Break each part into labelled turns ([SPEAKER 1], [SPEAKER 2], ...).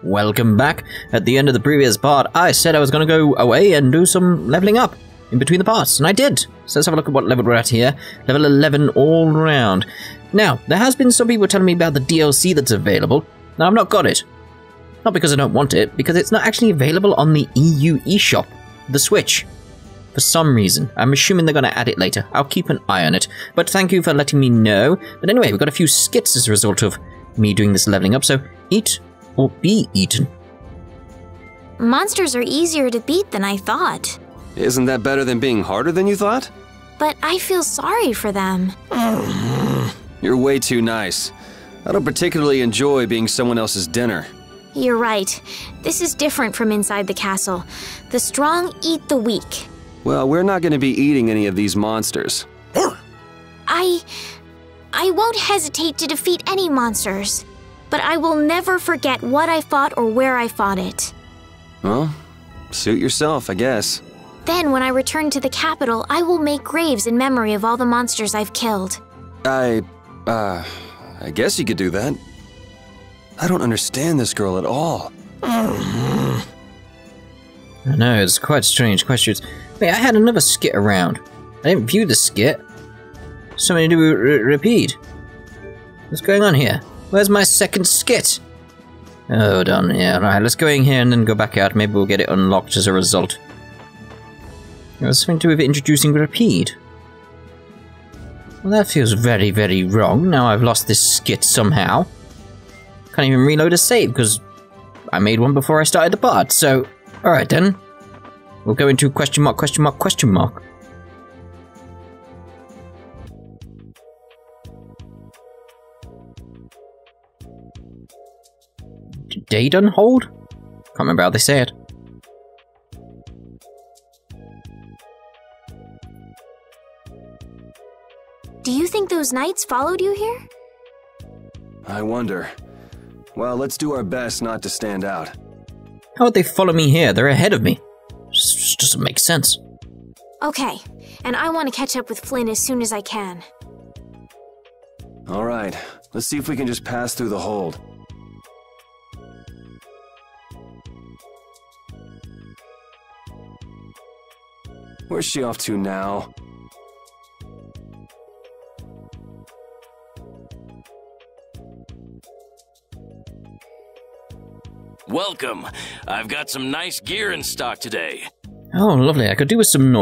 [SPEAKER 1] Welcome back. At the end of the previous part, I said I was going to go away and do some leveling up in between the parts, and I did. So let's have a look at what level we're at here. Level 11 all round. Now, there has been some people telling me about the DLC that's available. Now, I've not got it. Not because I don't want it, because it's not actually available on the EU eShop, the Switch. For some reason. I'm assuming they're going to add it later. I'll keep an eye on it. But thank you for letting me know. But anyway, we've got a few skits as a result of me doing this leveling up, so eat or be eaten.
[SPEAKER 2] Monsters are easier to beat than I thought.
[SPEAKER 3] Isn't that better than being harder than you thought?
[SPEAKER 2] But I feel sorry for them.
[SPEAKER 3] You're way too nice. I don't particularly enjoy being someone else's dinner.
[SPEAKER 2] You're right. This is different from inside the castle. The strong eat the weak.
[SPEAKER 3] Well, we're not going to be eating any of these monsters.
[SPEAKER 2] I won't hesitate to defeat any monsters. But I will never forget what I fought or where I fought it.
[SPEAKER 3] Well, suit yourself, I guess.
[SPEAKER 2] Then, when I return to the capital, I will make graves in memory of all the monsters I've killed.
[SPEAKER 3] I guess you could do that. I don't understand this girl at all.
[SPEAKER 1] I know, it's quite strange questions. Wait, I had another skit around. I didn't view the skit. Something to do with repeat. What's going on here? Where's my second skit? Oh, down here. Right, let's go in here and then go back out. Maybe we'll get it unlocked as a result. It was something to do with introducing repeat. Well, that feels very, very wrong. Now I've lost this skit somehow. Can't even reload a save because I made one before I started the part. So, alright then. We'll go into question mark, question mark, question mark. Did they done hold? Can't remember how they say it.
[SPEAKER 2] Do you think those knights followed you here?
[SPEAKER 3] I wonder. Well, let's do our best not to stand out.
[SPEAKER 1] How would they follow me here? They're ahead of me. Just doesn't make sense.
[SPEAKER 2] Okay, and I want to catch up with Flynn as soon as I can.
[SPEAKER 3] Alright, let's see if we can just pass through the hold. Where's she off to now?
[SPEAKER 4] Welcome. I've got some nice gear in stock today.
[SPEAKER 1] Oh, lovely. I could do with some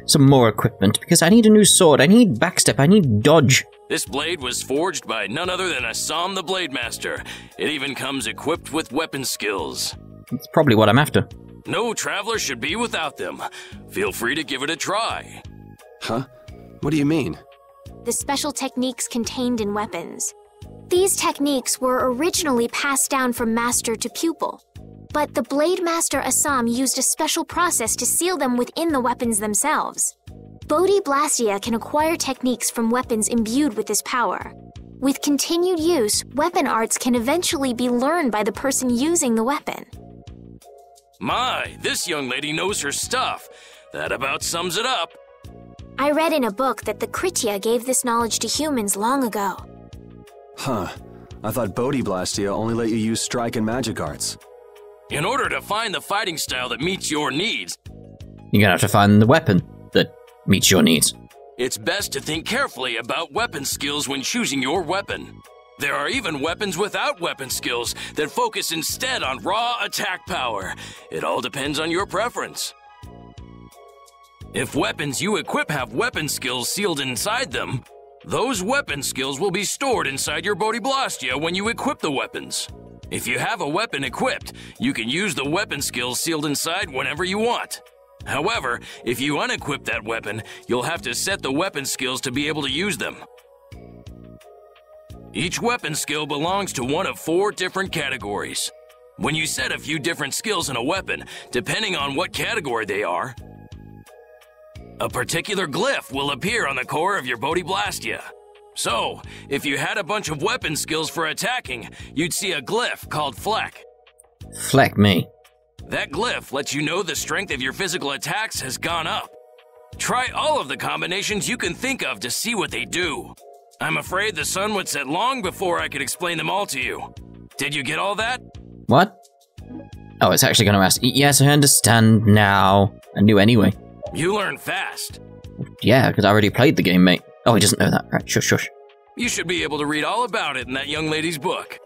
[SPEAKER 1] some more equipment, because I need a new sword, I need backstep, I need dodge.
[SPEAKER 4] This blade was forged by none other than Assam the Blade Master. It even comes equipped with weapon skills.
[SPEAKER 1] That's probably what I'm after.
[SPEAKER 4] No traveler should be without them. Feel free to give it a try.
[SPEAKER 3] Huh? What do you mean?
[SPEAKER 2] The special techniques contained in weapons. These techniques were originally passed down from master to pupil, but the Blade Master Assam used a special process to seal them within the weapons themselves. Blastalia can acquire techniques from weapons imbued with this power. With continued use, weapon arts can eventually be learned by the person using the weapon.
[SPEAKER 4] My, this young lady knows her stuff. That about sums it up.
[SPEAKER 2] I read in a book that the Kritya gave this knowledge to humans long ago.
[SPEAKER 3] Huh. I thought Blastalia only let you use strike and magic arts.
[SPEAKER 4] In order to find the fighting style that meets your needs,
[SPEAKER 1] You're gonna have to find the weapon that meets your needs.
[SPEAKER 4] it's best to think carefully about weapon skills when choosing your weapon. There are even weapons without weapon skills that focus instead on raw attack power. It all depends on your preference. If weapons you equip have weapon skills sealed inside them, those weapon skills will be stored inside your Blastalia when you equip the weapons. If you have a weapon equipped, you can use the weapon skills sealed inside whenever you want. However, if you unequip that weapon, you'll have to set the weapon skills to be able to use them. Each weapon skill belongs to one of 4 different categories. When you set a few different skills in a weapon, depending on what category they are, a particular glyph will appear on the core of your Blastalia. So, if you had a bunch of weapon skills for attacking, you'd see a glyph called Fleck.
[SPEAKER 1] Fleck me.
[SPEAKER 4] That glyph lets you know the strength of your physical attacks has gone up. Try all of the combinations you can think of to see what they do. I'm afraid the sun would set long before I could explain them all to you. Did you get all that?
[SPEAKER 1] What? Oh, it's actually gonna ask. Yes, I understand now. I knew anyway.
[SPEAKER 4] You learn fast.
[SPEAKER 1] Yeah, because I already played the game, mate. Oh, he doesn't know that. Right, shush, shush.
[SPEAKER 4] You should be able to read all about it in that young lady's book.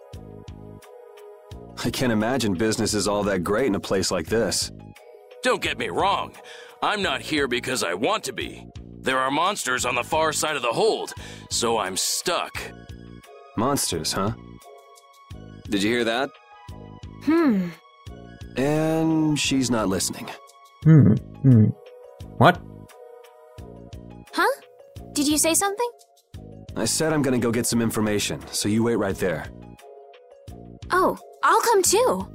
[SPEAKER 3] I can't imagine business is all that great in a place like this.
[SPEAKER 4] Don't get me wrong. I'm not here because I want to be. There are monsters on the far side of the hold, so I'm stuck.
[SPEAKER 3] Monsters, huh? Did you hear that? And she's not listening.
[SPEAKER 1] What?
[SPEAKER 2] Huh? Did you say something?
[SPEAKER 3] I said I'm gonna go get some information, so you wait right there.
[SPEAKER 2] Oh, I'll come too.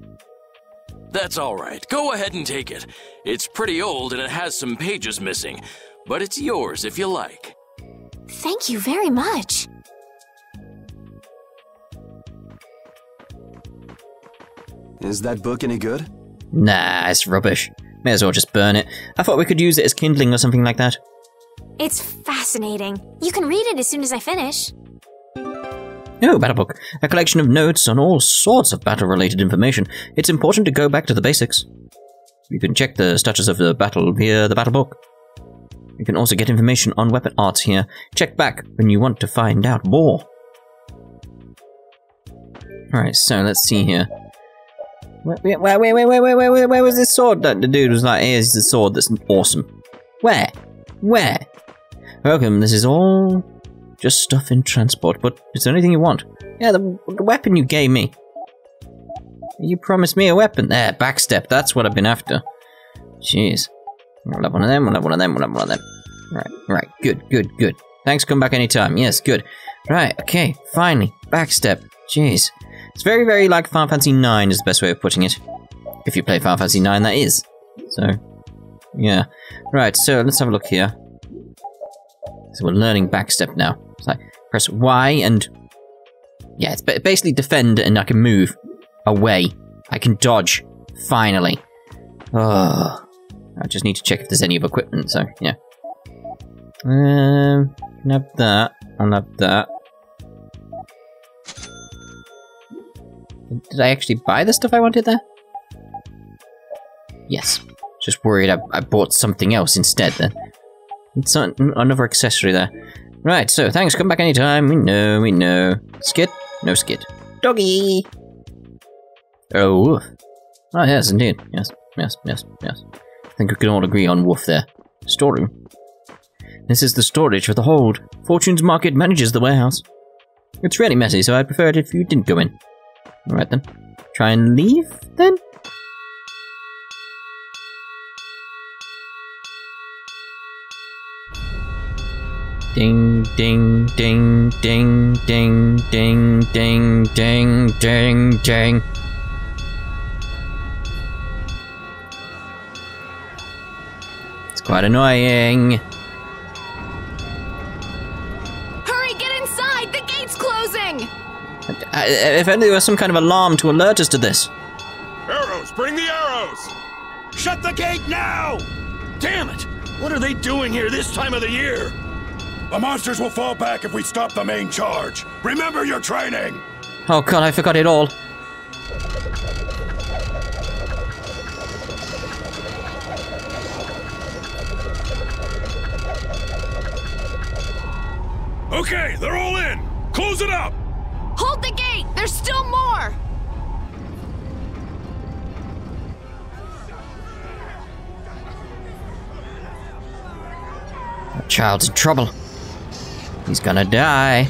[SPEAKER 4] That's all right. Go ahead and take it. It's pretty old and it has some pages missing, but it's yours if you like.
[SPEAKER 2] Thank you very much.
[SPEAKER 3] Is that book any good?
[SPEAKER 1] Nah, it's rubbish. May as well just burn it. I thought we could use it as kindling or something like that.
[SPEAKER 2] It's fascinating. You can read it as soon as I finish.
[SPEAKER 1] Oh, Battle Book. A collection of notes on all sorts of battle-related information. It's important to go back to the basics. You can check the status of the battle via the Battle Book. You can also get information on weapon arts here. Check back when you want to find out more. Alright, so let's see here. Wait, where was this sword that the dude was like, here's the sword that's awesome. Where? Where? Welcome, this is all just stuff in transport, but is there anything you want? Yeah, the weapon you gave me. You promised me a weapon. There, backstep, that's what I've been after. Jeez. We'll have one of them, we'll have one of them, we'll have one of them. Right, good. Thanks, come back anytime. Yes, good. Right, okay, finally, backstep. Jeez. It's very, very like Final Fantasy 9 is the best way of putting it. If you play Final Fantasy 9, that is. So, yeah. Right, so let's have a look here. So we're learning backstep now. It's like, press Y and... Yeah, it's basically defend and I can move away. I can dodge. Finally. Oh, I just need to check if there's any other equipment, so, yeah. Can have that. I'll have that. Did I actually buy the stuff I wanted there? Yes. Just worried I bought something else instead then. It's another accessory there. Right, so thanks, come back anytime. We know. Skid? No skid. Doggy! Oh, woof. Oh, yes, indeed. Yes. I think we can all agree on woof there. Storeroom. This is the storage for the hold. Fortune's Market manages the warehouse. It's really messy, so I'd prefer it if you didn't go in. Alright then. Try and leave, then? Ding, ding, ding, ding, ding, ding, ding, ding, ding, ding. It's quite annoying.
[SPEAKER 5] Hurry, get inside! The gate's closing!
[SPEAKER 1] If only there was some kind of alarm to alert us to this.
[SPEAKER 6] Arrows! Bring the arrows! Shut the gate now! Damn it! What are they doing here this time of the year? The monsters will fall back if we stop the main charge. Remember your training!
[SPEAKER 1] Oh god, I forgot it all.
[SPEAKER 6] Okay, they're all in! Close it up!
[SPEAKER 5] Hold the gate! There's still more!
[SPEAKER 1] That child's in trouble. He's gonna die.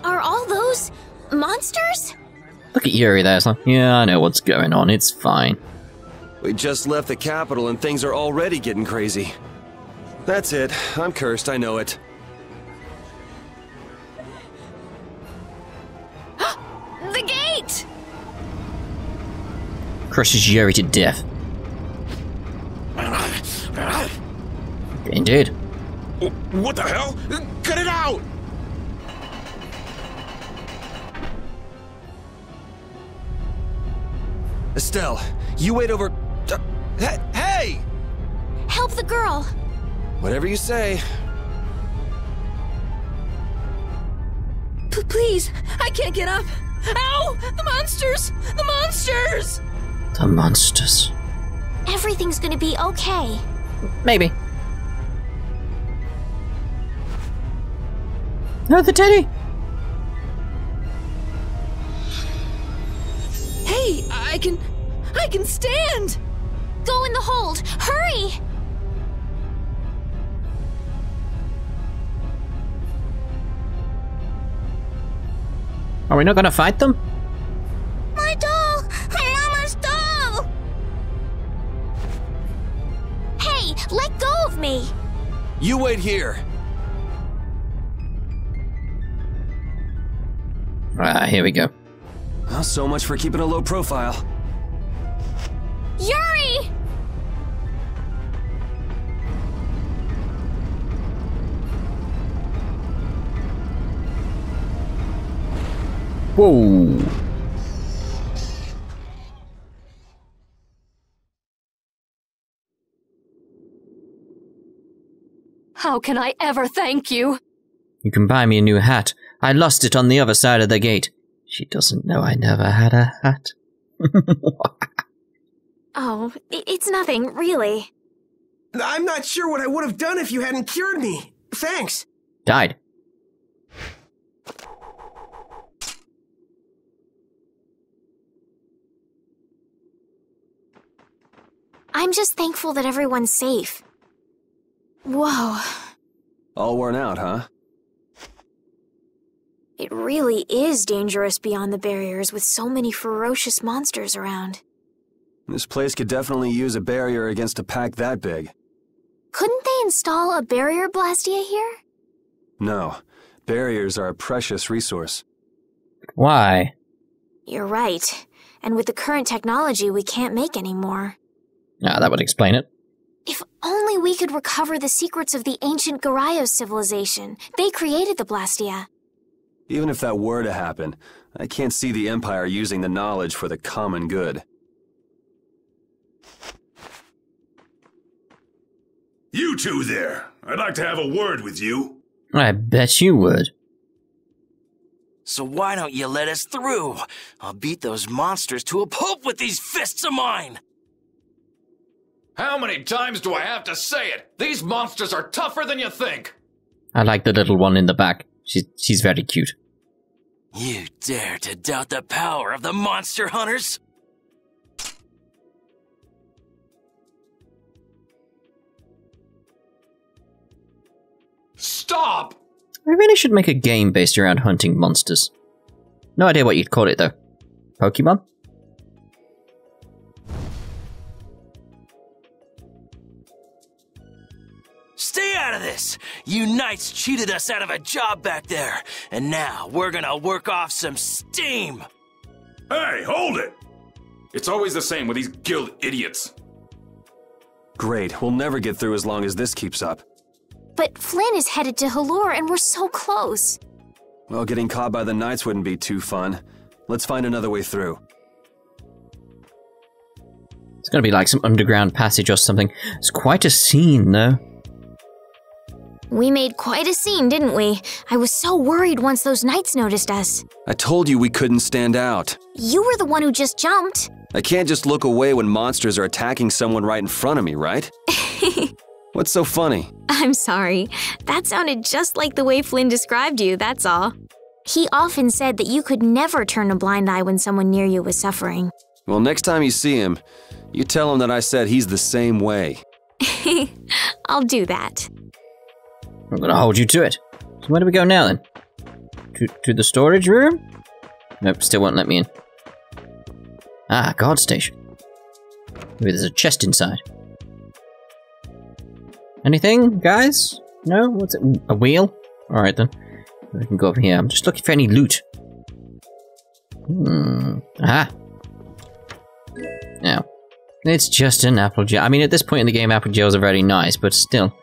[SPEAKER 2] Are all those monsters?
[SPEAKER 1] Look at Yuri there. It's like, yeah, I know what's going on. It's fine.
[SPEAKER 3] We just left the capital and things are already getting crazy. That's it. I'm cursed, I know it.
[SPEAKER 5] The gate!
[SPEAKER 1] Crushes Yuri to death. Indeed.
[SPEAKER 6] What the hell? Cut it out!
[SPEAKER 3] Estelle, you wait over... Hey!
[SPEAKER 2] Help the girl!
[SPEAKER 3] Whatever you say.
[SPEAKER 5] Please, I can't get up. Ow! The monsters! The monsters!
[SPEAKER 1] The monsters.
[SPEAKER 2] Everything's gonna be okay.
[SPEAKER 1] Maybe. No, the teddy!
[SPEAKER 5] Hey, I can stand!
[SPEAKER 2] Go in the hold! Hurry!
[SPEAKER 1] Are we not gonna fight them?
[SPEAKER 2] My doll! Mama's doll! Hey, let go of me!
[SPEAKER 3] You wait here.
[SPEAKER 1] Here we go.
[SPEAKER 3] Well, so much for keeping a low profile.
[SPEAKER 2] Yuri!
[SPEAKER 1] Whoa!
[SPEAKER 5] How can I ever thank you?
[SPEAKER 1] You can buy me a new hat. I lost it on the other side of the gate. She doesn't know I never had a hat.
[SPEAKER 2] Oh, it's nothing, really.
[SPEAKER 7] I'm not sure what I would have done if you hadn't cured me. Thanks.
[SPEAKER 1] Died.
[SPEAKER 2] I'm just thankful that everyone's safe. Whoa.
[SPEAKER 3] All worn out, huh?
[SPEAKER 2] It really is dangerous beyond the barriers with so many ferocious monsters around.
[SPEAKER 3] This place could definitely use a barrier against a pack that big.
[SPEAKER 2] Couldn't they install a barrier Blastia here?
[SPEAKER 3] No. Barriers are a precious resource.
[SPEAKER 1] Why?
[SPEAKER 2] You're right. And with the current technology, we can't make any more.
[SPEAKER 1] Ah, that would explain it.
[SPEAKER 2] If only we could recover the secrets of the ancient Garayos civilization. They created the Blastia.
[SPEAKER 3] Even if that were to happen, I can't see the Empire using the knowledge for the common good.
[SPEAKER 6] You two there. I'd like to have a word with you.
[SPEAKER 1] I bet you would.
[SPEAKER 4] So why don't you let us through? I'll beat those monsters to a pulp with these fists of mine!
[SPEAKER 8] How many times do I have to say it? These monsters are tougher than you think!
[SPEAKER 1] I like the little one in the back. She's very cute.
[SPEAKER 4] You dare to doubt the power of the monster hunters?
[SPEAKER 8] Stop!
[SPEAKER 1] I really should make a game based around hunting monsters. No idea what you'd call it, though. Pokemon?
[SPEAKER 4] Stay out of this! You knights cheated us out of a job back there, and now we're gonna work off some steam!
[SPEAKER 6] Hey, hold it!
[SPEAKER 8] It's always the same with these guild idiots.
[SPEAKER 3] Great, we'll never get through as long as this keeps up.
[SPEAKER 2] But Flynn is headed to Halure and we're so close.
[SPEAKER 3] Well, getting caught by the knights wouldn't be too fun. Let's find another way through.
[SPEAKER 1] It's gonna be like some underground passage or something. It's quite a scene, though.
[SPEAKER 2] We made quite a scene, didn't we? I was so worried once those knights noticed us.
[SPEAKER 3] I told you we couldn't stand out.
[SPEAKER 2] You were the one who just jumped.
[SPEAKER 3] I can't just look away when monsters are attacking someone right in front of me, right? What's so funny?
[SPEAKER 2] I'm sorry. That sounded just like the way Flynn described you, that's all. He often said that you could never turn a blind eye when someone near you was suffering.
[SPEAKER 3] Well, next time you see him, you tell him that I said he's the same way.
[SPEAKER 2] I'll do that.
[SPEAKER 1] I'm gonna hold you to it. So where do we go now, then? To the storage room? Nope, still won't let me in. Ah, guard station. Maybe there's a chest inside. Anything, guys? No? What's it? A wheel? Alright then. I can go over here. I'm just looking for any loot. Aha! Now, it's just an apple gel. I mean, at this point in the game, apple gels are very nice, but still.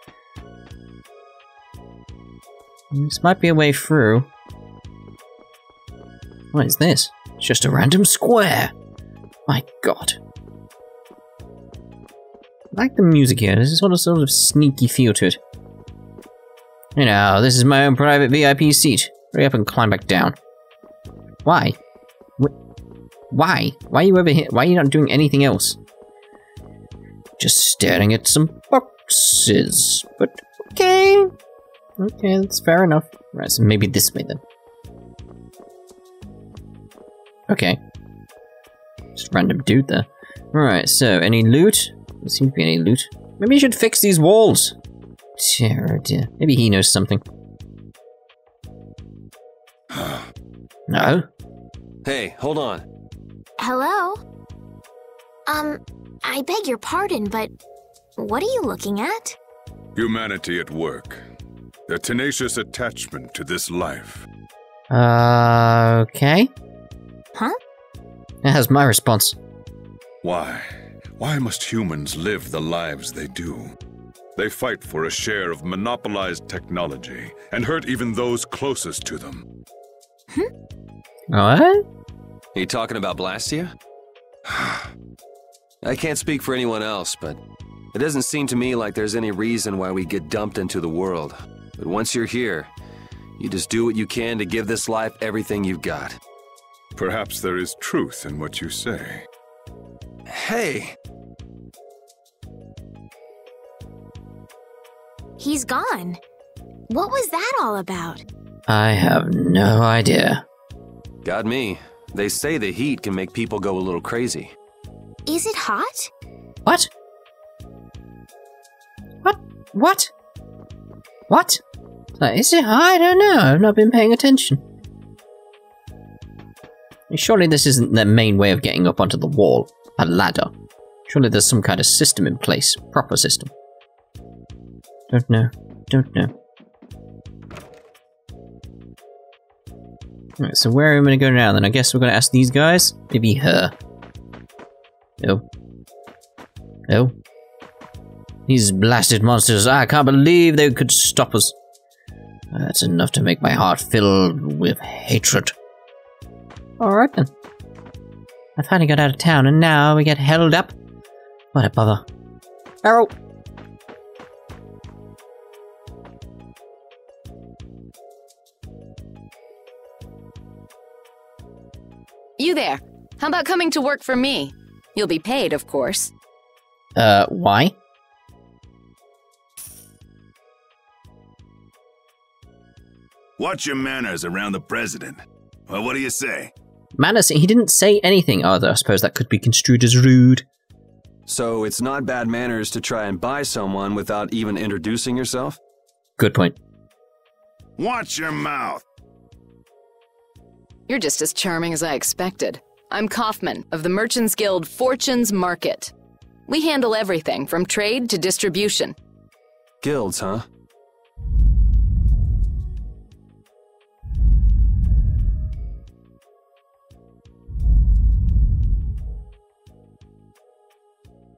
[SPEAKER 1] This might be a way through. What is this? It's just a random square. My god. I like the music here. There's a sort of sneaky feel to it. You know, this is my own private VIP seat. Hurry up and climb back down. Why? Why? Why are you over here? Why are you not doing anything else? Just staring at some boxes. But, okay. Okay, that's fair enough. Right, so maybe this way then. Okay. Just random dude there. Right, so, any loot? There seems to be any loot. Maybe you should fix these walls. Dear, oh dear. Maybe he knows something. No?
[SPEAKER 3] Hey, hold on.
[SPEAKER 2] Hello? I beg your pardon, but what are you looking at?
[SPEAKER 6] Humanity at work. Their tenacious attachment to this life.
[SPEAKER 1] Okay.
[SPEAKER 2] Huh?
[SPEAKER 1] That's my response.
[SPEAKER 6] Why? Why must humans live the lives they do? They fight for a share of monopolized technology and hurt even those closest to them.
[SPEAKER 1] What?
[SPEAKER 3] Are you talking about Blastalia? I can't speak for anyone else, but it doesn't seem to me like there's any reason why we get dumped into the world. But once you're here, you just do what you can to give this life everything you've got.
[SPEAKER 6] Perhaps there is truth in what you say.
[SPEAKER 3] Hey!
[SPEAKER 2] He's gone. What was that all about?
[SPEAKER 1] I have no idea.
[SPEAKER 3] Got me. They say the heat can make people go a little crazy.
[SPEAKER 2] Is it hot?
[SPEAKER 1] What? What? What? Is it? I don't know. I've not been paying attention. Surely this isn't the main way of getting up onto the wall. A ladder. Surely there's some kind of system in place. Proper system. Don't know. Don't know. Alright, so where am I going to go now then? I guess we're going to ask these guys? Maybe her. No. No. These blasted monsters. I can't believe they could stop us. That's enough to make my heart fill with hatred. Alright then. I finally got out of town and now we get held up. What a bother. Arrow!
[SPEAKER 5] You there. How about coming to work for me? You'll be paid, of course.
[SPEAKER 1] Why?
[SPEAKER 6] Watch your manners around the president. Well, what do you say?
[SPEAKER 1] Manners? He didn't say anything. Oh, I suppose that could be construed as rude.
[SPEAKER 3] So it's not bad manners to try and buy someone without even introducing yourself?
[SPEAKER 1] Good point.
[SPEAKER 6] Watch your mouth.
[SPEAKER 5] You're just as charming as I expected. I'm Kaufman of the Merchants Guild Fortune's Market. We handle everything from trade to distribution.
[SPEAKER 3] Guilds, huh?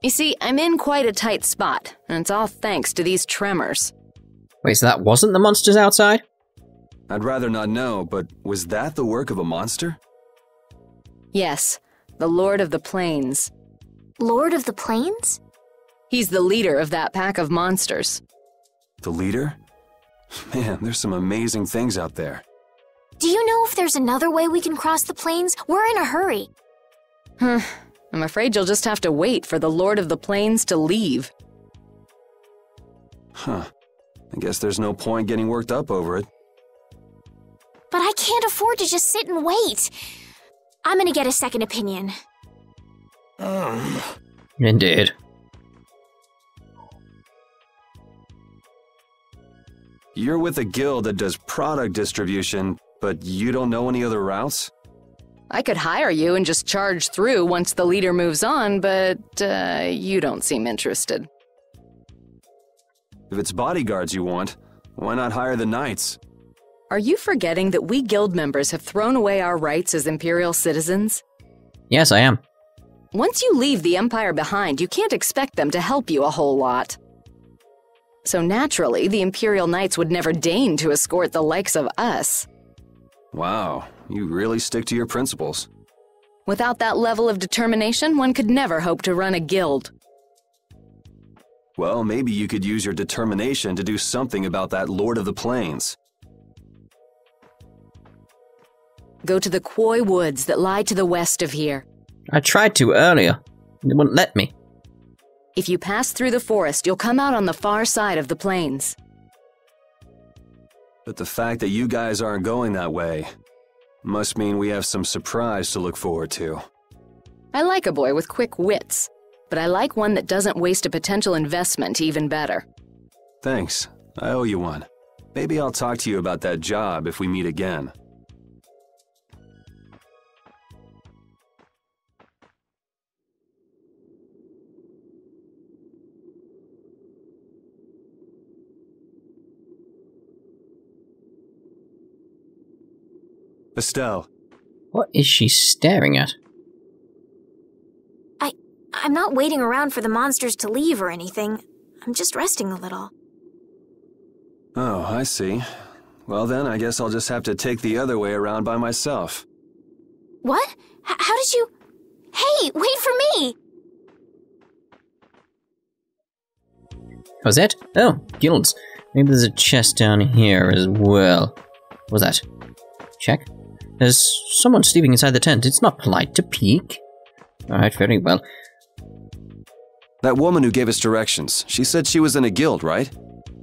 [SPEAKER 5] You see, I'm in quite a tight spot, and it's all thanks to these tremors.
[SPEAKER 1] Wait, so that wasn't the monsters outside?
[SPEAKER 3] I'd rather not know, but was that the work of a monster?
[SPEAKER 5] Yes, the Lord of the Plains.
[SPEAKER 2] Lord of the Plains?
[SPEAKER 5] He's the leader of that pack of monsters.
[SPEAKER 3] The leader? Man, there's some amazing things out there.
[SPEAKER 2] Do you know if there's another way we can cross the plains? We're in a hurry.
[SPEAKER 5] I'm afraid you'll just have to wait for the Lord of the Plains to leave.
[SPEAKER 3] Huh. I guess there's no point getting worked up over it.
[SPEAKER 2] But I can't afford to just sit and wait. I'm gonna get a second opinion.
[SPEAKER 1] Indeed.
[SPEAKER 3] You're with a guild that does product distribution, but you don't know any other routes?
[SPEAKER 5] I could hire you and just charge through once the leader moves on, but you don't seem interested.
[SPEAKER 3] If it's bodyguards you want, why not hire the knights?
[SPEAKER 5] Are you forgetting that we guild members have thrown away our rights as Imperial citizens?
[SPEAKER 1] Yes, I am.
[SPEAKER 5] Once you leave the Empire behind, you can't expect them to help you a whole lot. So naturally, the Imperial Knights would never deign to escort the likes of us.
[SPEAKER 3] Wow, you really stick to your principles.
[SPEAKER 5] Without that level of determination, one could never hope to run a guild.
[SPEAKER 3] Well, maybe you could use your determination to do something about that Lord of the Plains.
[SPEAKER 5] Go to the Koi Woods that lie to the west of here.
[SPEAKER 1] I tried to earlier. They wouldn't let me.
[SPEAKER 5] If you pass through the forest, you'll come out on the far side of the plains.
[SPEAKER 3] But the fact that you guys aren't going that way must mean we have some surprise to look forward to.
[SPEAKER 5] I like a boy with quick wits, but I like one that doesn't waste a potential investment even better.
[SPEAKER 3] Thanks. I owe you one. Maybe I'll talk to you about that job if we meet again. Estelle.
[SPEAKER 1] What is she staring at?
[SPEAKER 2] I'm not waiting around for the monsters to leave or anything. I'm just resting a little.
[SPEAKER 3] Oh, I see. Well then, I guess I'll just have to take the other way around by myself.
[SPEAKER 2] What? How did you... Hey, wait for me!
[SPEAKER 1] Was it? Oh, guilds. Maybe there's a chest down here as well. What was that? Check. There's someone sleeping inside the tent. It's not polite to peek. Alright, very well.
[SPEAKER 3] That woman who gave us directions, she said she was in a guild, right?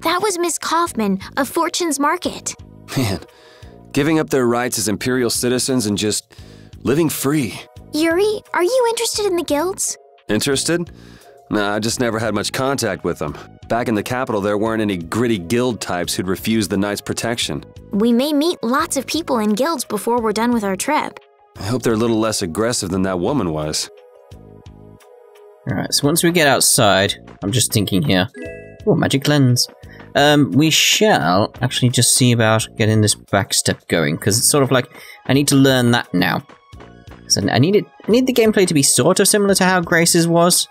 [SPEAKER 2] That was Miss Kaufman of Fortune's Market.
[SPEAKER 3] Man, giving up their rights as Imperial citizens and just living free.
[SPEAKER 2] Yuri, are you interested in the guilds?
[SPEAKER 3] Interested? Nah, I just never had much contact with them. Back in the capital, there weren't any gritty guild types who'd refuse the Knights' protection.
[SPEAKER 2] We may meet lots of people in guilds before we're done with our trip.
[SPEAKER 3] I hope they're a little less aggressive than that woman was.
[SPEAKER 1] Alright, so once we get outside, I'm just thinking here. Oh, magic lens. We shall actually just see about getting this backstep going, because it's sort of like, I need to learn that now. So I need the gameplay to be sort of similar to how Grace's was.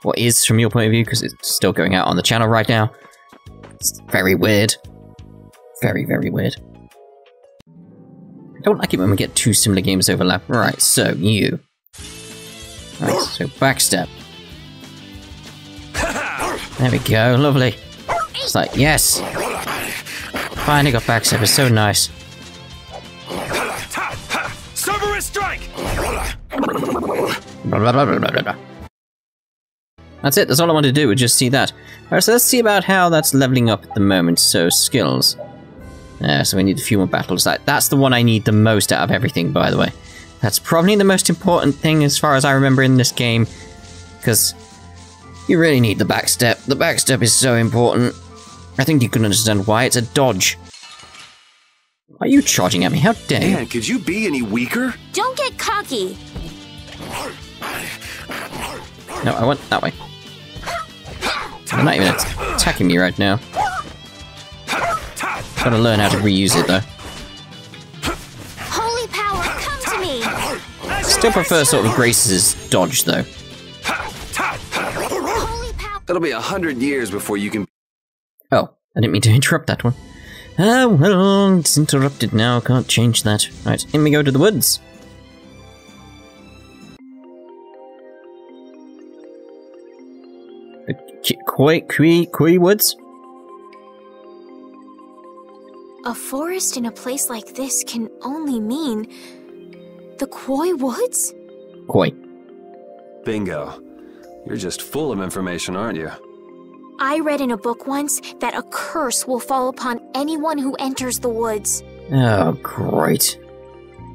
[SPEAKER 1] Or is, from your point of view, because it's still going out on the channel right now. It's very weird. Very, very weird. I don't like it when we get two similar games overlap. Right, so you. Right, so backstep. There we go, lovely. It's like, yes! Finally got backstep, it's so nice.
[SPEAKER 6] Cerberus strike!
[SPEAKER 1] Blah, blah, blah, blah, blah, blah. That's it, that's all I wanted to do, was just see that. Alright, so let's see about how that's leveling up at the moment. So, skills. So we need a few more battles. That's the one I need the most out of everything, by the way. That's probably the most important thing as far as I remember in this game. Because you really need the backstep. The backstep is so important. I think you can understand why. It's a dodge. Are you charging at me? How dare you?
[SPEAKER 3] Man, could you be any weaker?
[SPEAKER 2] Don't get cocky!
[SPEAKER 1] No, I went that way. They're not even attacking me right now. Gotta learn how to reuse it though.
[SPEAKER 2] Holy power, come to me!
[SPEAKER 1] Still prefer sort of Grace's dodge though.
[SPEAKER 2] Holy power!
[SPEAKER 3] It'll be 100 years before you can...
[SPEAKER 1] Oh, I didn't mean to interrupt that one. Ah, well, it's interrupted now, can't change that. Right, in we go to the woods. Koi woods?
[SPEAKER 2] A forest in a place like this can only mean... the Koi Woods?
[SPEAKER 1] Koi.
[SPEAKER 3] Bingo. You're just full of information, aren't you?
[SPEAKER 2] I read in a book once that a curse will fall upon anyone who enters the woods.
[SPEAKER 1] Oh, great.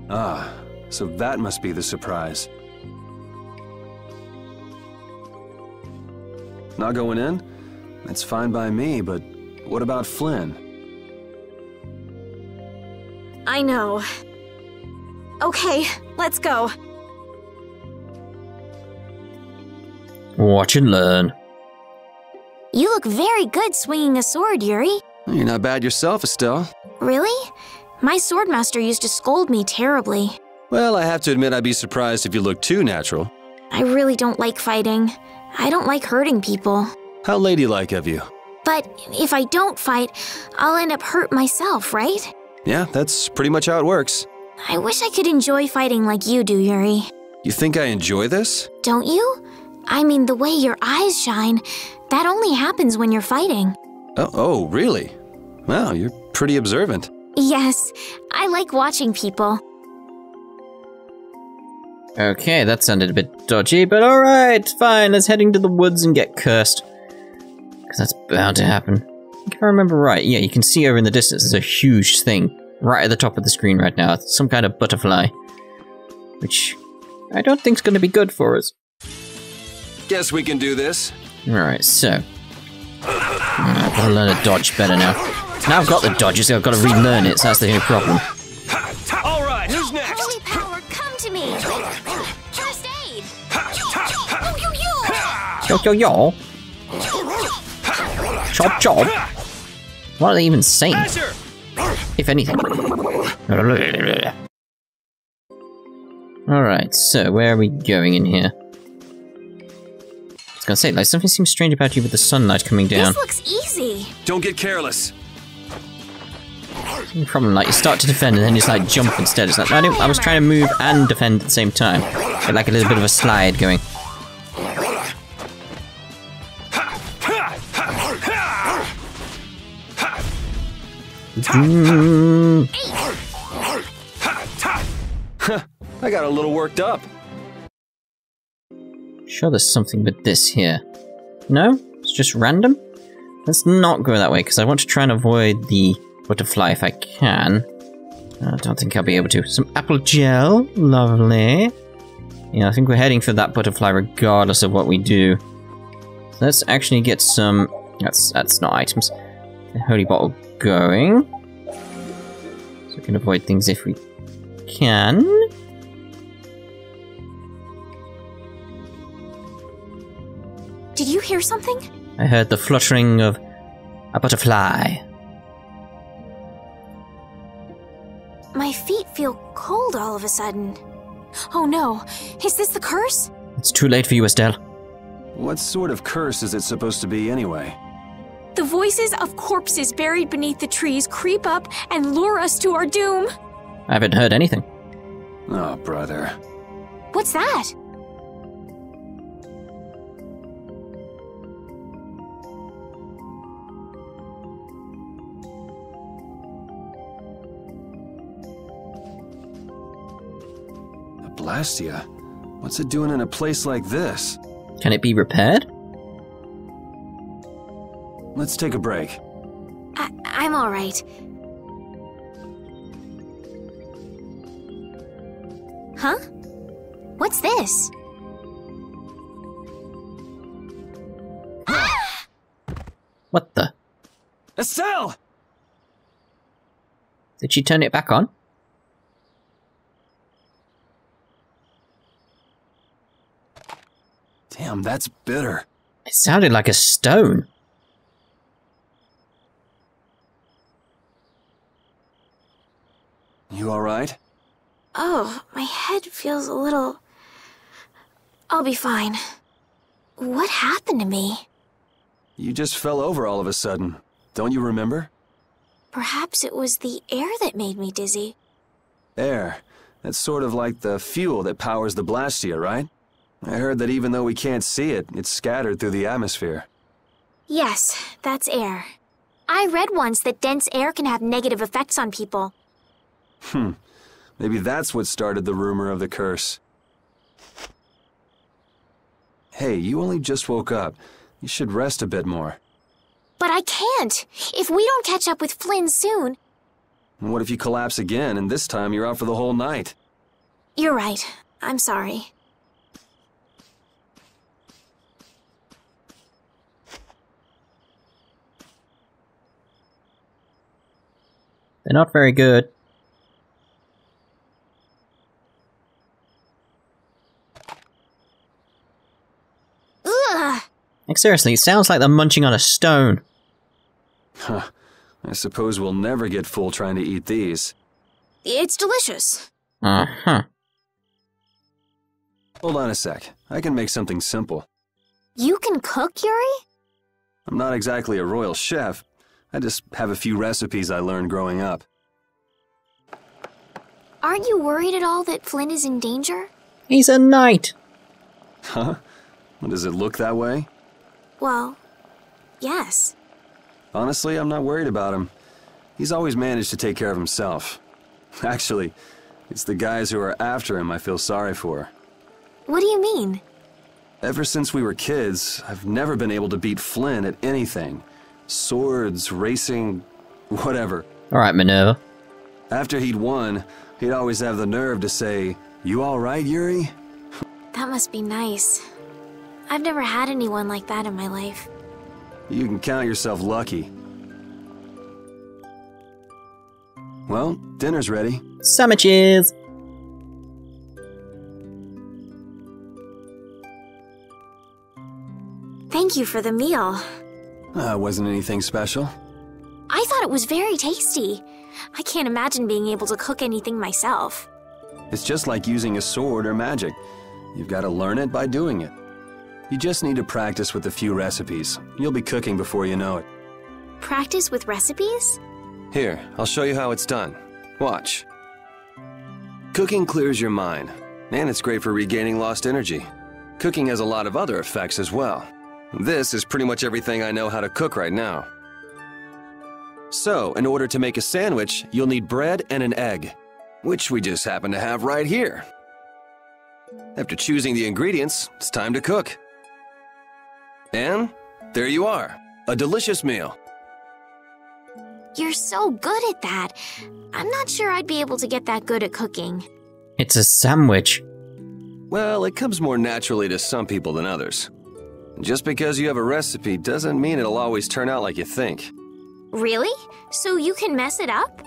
[SPEAKER 3] Ah, so that must be the surprise. Not going in? That's fine by me, but what about Flynn?
[SPEAKER 2] I know. Okay, let's go.
[SPEAKER 1] Watch and learn.
[SPEAKER 2] You look very good swinging a sword, Yuri.
[SPEAKER 3] You're not bad yourself, Estelle.
[SPEAKER 2] Really? My swordmaster used to scold me terribly.
[SPEAKER 3] Well, I have to admit I'd be surprised if you looked too natural.
[SPEAKER 2] I really don't like fighting. I don't like hurting people.
[SPEAKER 3] How ladylike of you.
[SPEAKER 2] But if I don't fight, I'll end up hurt myself, right?
[SPEAKER 3] Yeah, that's pretty much how it works.
[SPEAKER 2] I wish I could enjoy fighting like you do, Yuri.
[SPEAKER 3] You think I enjoy this?
[SPEAKER 2] Don't you? I mean, the way your eyes shine, that only happens when you're fighting.
[SPEAKER 3] Oh, really? Wow, you're pretty observant.
[SPEAKER 2] Yes, I like watching people.
[SPEAKER 1] Okay, that sounded a bit dodgy, but alright, fine, let's head into the woods and get cursed. Because that's bound to happen. If I remember right, yeah, you can see over in the distance there's a huge thing right at the top of the screen right now. It's some kind of butterfly. Which I don't think's going to be good for us.
[SPEAKER 3] Guess we can do this.
[SPEAKER 1] Alright, so. I've got to learn to dodge better now. Now I've got the dodges, I've got to relearn it, so that's the only problem.
[SPEAKER 3] Alright, who's next?
[SPEAKER 2] Holy power, come to me! First aid!
[SPEAKER 1] Yo, yo, yo! Chop, chop! What are they even saying? If anything. Alright, so where are we going in here? I was gonna say, like, something seems strange about you with the sunlight coming down.
[SPEAKER 2] This looks easy!
[SPEAKER 3] Don't get careless.
[SPEAKER 1] No problem, like, you start to defend and then you just, like, jump instead. It's like, I was trying to move and defend at the same time. Get, like, a little bit of a slide going.
[SPEAKER 3] I got a little worked up.
[SPEAKER 1] Sure there's something with this here. No? It's just random? Let's not go that way, because I want to try and avoid the butterfly if I can. I don't think I'll be able to. Some apple gel. Lovely. Yeah, I think we're heading for that butterfly regardless of what we do. So let's actually get some... That's not items. The holy bottle going. So we can avoid things if we can.
[SPEAKER 2] Did you hear something?
[SPEAKER 1] I heard the fluttering of a butterfly.
[SPEAKER 2] My feet feel cold all of a sudden. Oh no, is this the curse?
[SPEAKER 1] It's too late for you, Estelle.
[SPEAKER 3] What sort of curse is it supposed to be anyway?
[SPEAKER 2] The voices of corpses buried beneath the trees creep up and lure us to our doom.
[SPEAKER 1] I haven't heard anything.
[SPEAKER 3] Oh, brother.
[SPEAKER 2] What's that?
[SPEAKER 3] Blastalia? What's it doing in a place like this?
[SPEAKER 1] Can it be repaired?
[SPEAKER 3] Let's take a break.
[SPEAKER 2] I'm all right. Huh? What's this?
[SPEAKER 1] What the?
[SPEAKER 3] Estelle!
[SPEAKER 1] Did she turn it back on?
[SPEAKER 3] Damn, that's bitter.
[SPEAKER 1] It sounded like a stone.
[SPEAKER 3] You alright?
[SPEAKER 2] Oh, my head feels a little... I'll be fine. What happened to me?
[SPEAKER 3] You just fell over all of a sudden. Don't you remember?
[SPEAKER 2] Perhaps it was the air that made me dizzy.
[SPEAKER 3] Air. That's sort of like the fuel that powers the Blastalia, right? I heard that even though we can't see it, it's scattered through the atmosphere.
[SPEAKER 2] Yes, that's air. I read once that dense air can have negative effects on people.
[SPEAKER 3] Maybe that's what started the rumor of the curse. Hey, you only just woke up. You should rest a bit more.
[SPEAKER 2] But I can't! If we don't catch up with Flynn soon...
[SPEAKER 3] And what if you collapse again, and this time you're out for the whole night?
[SPEAKER 2] You're right. I'm sorry.
[SPEAKER 1] They're not very good.
[SPEAKER 2] Ugh!
[SPEAKER 1] Like, seriously, it sounds like they're munching on a stone.
[SPEAKER 3] Huh. I suppose we'll never get full trying to eat these.
[SPEAKER 2] It's delicious.
[SPEAKER 1] Uh-huh.
[SPEAKER 3] Hold on a sec. I can make something simple.
[SPEAKER 2] You can cook, Yuri?
[SPEAKER 3] I'm not exactly a royal chef. I just have a few recipes I learned growing up.
[SPEAKER 2] Aren't you worried at all that Flynn is in danger?
[SPEAKER 1] He's a knight.
[SPEAKER 3] Huh? Does it look that way?
[SPEAKER 2] Well, yes.
[SPEAKER 3] Honestly, I'm not worried about him. He's always managed to take care of himself. Actually, it's the guys who are after him I feel sorry for.
[SPEAKER 2] What do you mean?
[SPEAKER 3] Ever since we were kids, I've never been able to beat Flynn at anything. Swords, racing, whatever.
[SPEAKER 1] Alright, Minerva.
[SPEAKER 3] After he'd won, he'd always have the nerve to say, "You all right, Yuri?"
[SPEAKER 2] That must be nice. I've never had anyone like that in my life.
[SPEAKER 3] You can count yourself lucky. Well, dinner's ready.
[SPEAKER 1] Sandwiches!
[SPEAKER 2] Thank you for the meal.
[SPEAKER 3] Wasn't anything special.
[SPEAKER 2] I thought it was very tasty. I can't imagine being able to cook anything myself.
[SPEAKER 3] It's just like using a sword or magic. You've got to learn it by doing it. You just need to practice with a few recipes. You'll be cooking before you know it.
[SPEAKER 2] Practice with recipes?
[SPEAKER 3] Here, I'll show you how it's done. Watch. Cooking clears your mind, and it's great for regaining lost energy. Cooking has a lot of other effects as well. This is pretty much everything I know how to cook right now. So, in order to make a sandwich, you'll need bread and an egg, which we just happen to have right here. After choosing the ingredients, it's time to cook. And there you are, a delicious meal.
[SPEAKER 2] You're so good at that. I'm not sure I'd be able to get that good at cooking.
[SPEAKER 1] It's a sandwich.
[SPEAKER 3] Well, it comes more naturally to some people than others. Just because you have a recipe doesn't mean it'll always turn out like you think.
[SPEAKER 2] Really? So you can mess it up?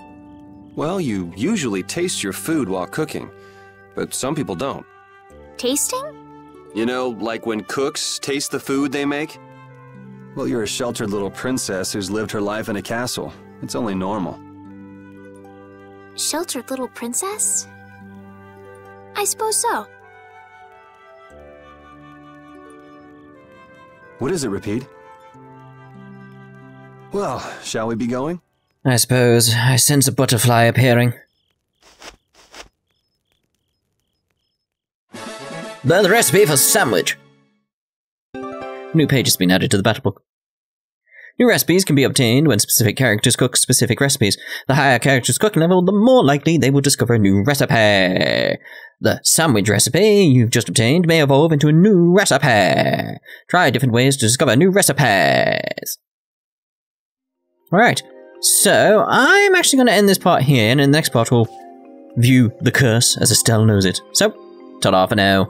[SPEAKER 3] Well, you usually taste your food while cooking, but some people don't.
[SPEAKER 2] Tasting?
[SPEAKER 3] You know, like when cooks taste the food they make? Well, you're a sheltered little princess who's lived her life in a castle. It's only normal.
[SPEAKER 2] Sheltered little princess? I suppose so.
[SPEAKER 3] What is it, Repeat? Well, shall we be going?
[SPEAKER 1] I suppose. I sense a butterfly appearing. The recipe for sandwich. New page has been added to the battle book. New recipes can be obtained when specific characters cook specific recipes. The higher a character's cooking level, the more likely they will discover a new recipe. The sandwich recipe you've just obtained may evolve into a new recipe. Try different ways to discover new recipes. Alright, so I'm actually going to end this part here, and in the next part we'll view the curse as Estelle knows it. So, ta-da for now.